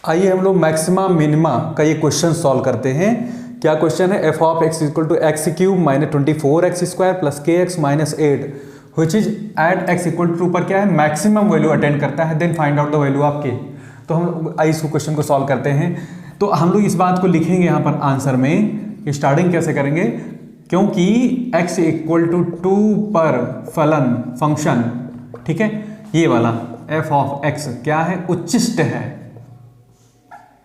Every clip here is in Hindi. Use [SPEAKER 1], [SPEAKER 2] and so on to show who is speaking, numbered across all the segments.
[SPEAKER 1] आइए हम लोग मैक्सिमा मिनिमा का ये क्वेश्चन सॉल्व करते हैं। क्या क्वेश्चन है? F of x equal to x cube minus 24x² plus k x minus 8 which is at x equal to पर क्या है, मैक्सिमम वैल्यू अटेंड करता है, then find out the value of k. तो हम आइए इस क्वेश्चन को सॉल्व करते हैं। तो हम लोग इस बात को लिखेंगे यहाँ पर आंसर में, स्टार्टिंग कैसे करेंगे, क्योंकि x इक्वल टू 2 पर फलन फंक्शन, ठीक है, ये वाला f ऑफ x क्या है, उच्चिष्ट है।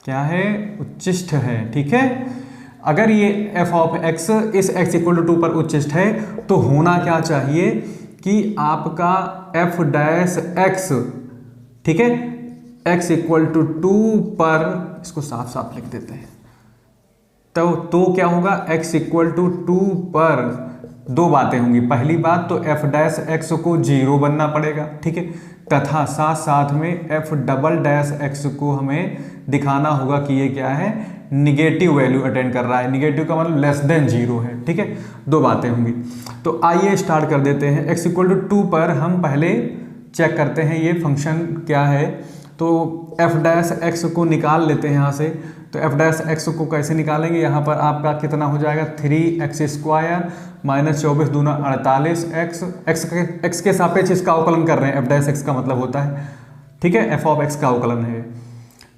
[SPEAKER 1] क्या है? उच्चिष्ट है, ठीक है। अगर ये f ऑफ x इस x इक्वल टू 2 पर उच्चिष्ट है तो होना क्या चाहिए कि आपका f डैश x, ठीक है, x इक्वल टू 2 पर, इसको साफ साफ लिख देते हैं, तो क्या होगा, x इक्वल टू 2 पर दो बातें होंगी। पहली बात तो f डैश x को 0 बनना पड़ेगा, ठीक है, तथा साथ साथ में f डबल डैश x को हमें दिखाना होगा कि ये क्या है, निगेटिव वैल्यू अटेंड कर रहा है। निगेटिव का मतलब लेस देन 0 है, ठीक है, दो बातें होंगी। तो आइए स्टार्ट कर देते हैं। x इक्वल टू 2 पर हम पहले चेक करते हैं ये फंक्शन क्या है। तो f डैश x को निकाल लेते हैं यहाँ से। तो f डैश x को कैसे निकालेंगे, यहाँ पर आपका कितना हो जाएगा, 3x² माइनस 24 दूना 48 x के सापेक्ष इसका अवकलन कर रहे हैं, f डैश x का मतलब होता है, ठीक है, f ऑफ x का अवकलन है,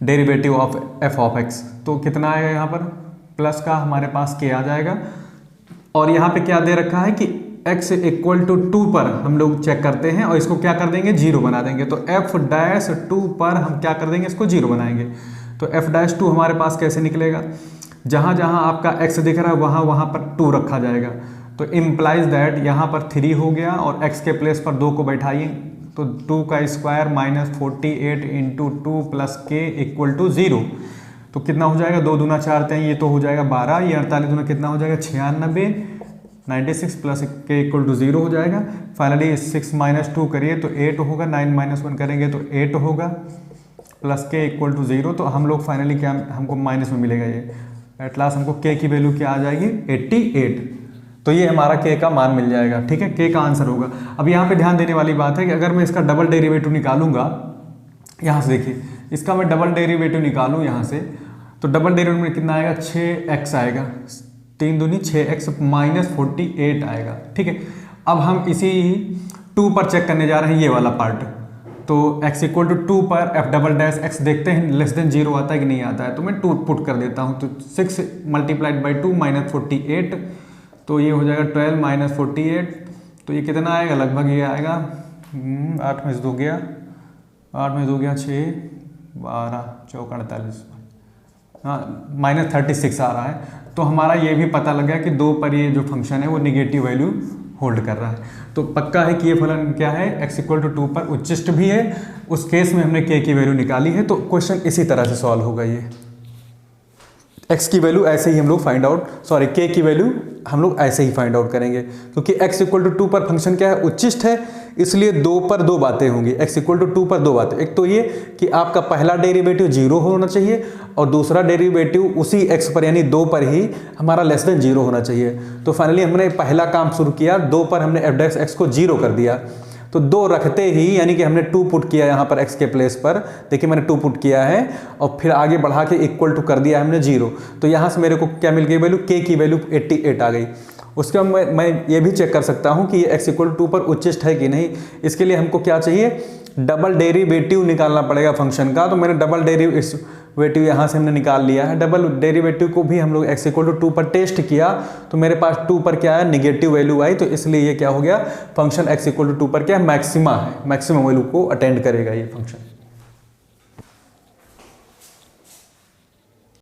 [SPEAKER 1] derivative of f of x। तो कितना आएगा यहाँ पर, प्लस का हमारे पास k आ जाएगा। और यहाँ पे क्या दे रखा है कि x इक्वल टू 2 पर हम लोग चेक करते हैं और इसको क्या कर देंगे, 0 बना देंगे। तो f डैश 2 पर हम क्या कर देंगे, इसको 0 बनाएंगे। तो f डैश 2 हमारे पास कैसे निकलेगा, जहाँ जहाँ आपका x दिख रहा है वहाँ वहाँ पर 2 रखा जाएगा। तो इम्प्लाइज दैट यहाँ पर 3 हो गया और x के प्लेस पर 2 को बैठाइए, तो 2 का स्क्वायर माइनस 48 इंटू 2 प्लस के इक्वल टू 0। तो कितना हो जाएगा, 2 दूना 4 हैं, ये तो हो जाएगा 12, ये 48 दूना कितना हो जाएगा, 96, 96 प्लस के इक्वल टू 0 हो जाएगा। फाइनली 6 माइनस 2 करिए तो 8 होगा, 9 माइनस 1 करेंगे तो 8 होगा, प्लस के इक्वल टू 0। तो हम लोग फाइनली क्या, हमको माइनस में मिलेगा ये, एट लास्ट हमको के की वैल्यू क्या आ जाएगी, 88। तो ये हमारा के का मान मिल जाएगा, ठीक है, के का आंसर होगा। अब यहाँ पे ध्यान देने वाली बात है कि अगर मैं इसका डबल डेरिवेटिव निकालूंगा, यहाँ से देखिए, इसका मैं डबल डेरिवेटिव निकालूँ यहाँ से, तो डबल डेरिवेटिव में कितना आएगा, 6x आएगा, 3 दूनी 6x माइनस 48 आएगा, ठीक है। अब हम इसी 2 पर चेक करने जा रहे हैं, ये वाला पार्ट। तो x इक्वल टू 2 पर f डबल डैश x देखते हैं लेस देन 0 आता है कि नहीं आता है, तो मैं 2 पुट कर देता हूँ। तो 6 मल्टीप्लाइड बाई 2 माइनस 48, तो ये हो जाएगा 12 माइनस 48, तो ये कितना आएगा, लगभग ये आएगा 8 में से 2 गया, 8 में 2 गया 6, 12 चौका 48, हाँ माइनस 36 आ रहा है। तो हमारा ये भी पता लग गया कि 2 पर ये जो फंक्शन है वो निगेटिव वैल्यू होल्ड कर रहा है। तो पक्का है कि ये फलन क्या है, x इक्वल टू 2 पर उच्चिष्ट भी है। उस केस में हमने k की वैल्यू निकाली है, तो क्वेश्चन इसी तरह से सॉल्व होगा। ये x की वैल्यू ऐसे ही हम लोग फाइंड आउट, सॉरी k की वैल्यू हम लोग ऐसे ही फाइंड आउट करेंगे, क्योंकि x इक्वल टू 2 पर फंक्शन क्या है, उच्चिष्ट है, इसलिए 2 पर 2 बातें होंगी। x इक्वल टू 2 पर 2 बातें, एक तो ये कि आपका पहला डेरिवेटिव 0 होना चाहिए और दूसरा डेरिवेटिव उसी x पर यानी 2 पर ही हमारा लेस देन 0 होना चाहिए। तो फाइनली हमने पहला काम शुरू किया, 2 पर हमने f डैश x को 0 कर दिया। तो 2 रखते ही यानी कि हमने 2 पुट किया यहाँ पर x के प्लेस पर, देखिए मैंने 2 पुट किया है और फिर आगे बढ़ा के इक्वल टू कर दिया हमने 0। तो यहाँ से मेरे को क्या मिल गई वैल्यू, k की वैल्यू 88 आ गई। उसके बाद मैं ये भी चेक कर सकता हूँ कि ये x इक्वल टू 2 पर उच्चिष्ट है कि नहीं। इसके लिए हमको क्या चाहिए, डबल डेरिवेटिव निकालना पड़ेगा फंक्शन का। तो मैंने डबल डेरिवेटिव यहाँ से हमने निकाल लिया है। डबल डेरिवेटिव को भी हम लोग x इक्वल टू 2 पर टेस्ट किया, तो मेरे पास 2 पर क्या है, निगेटिव वैल्यू आई। तो इसलिए ये क्या हो गया, फंक्शन x इक्वल टू 2 पर क्या है, मैक्सिमा है, मैक्सिमम वैल्यू को अटेंड करेगा ये फंक्शन।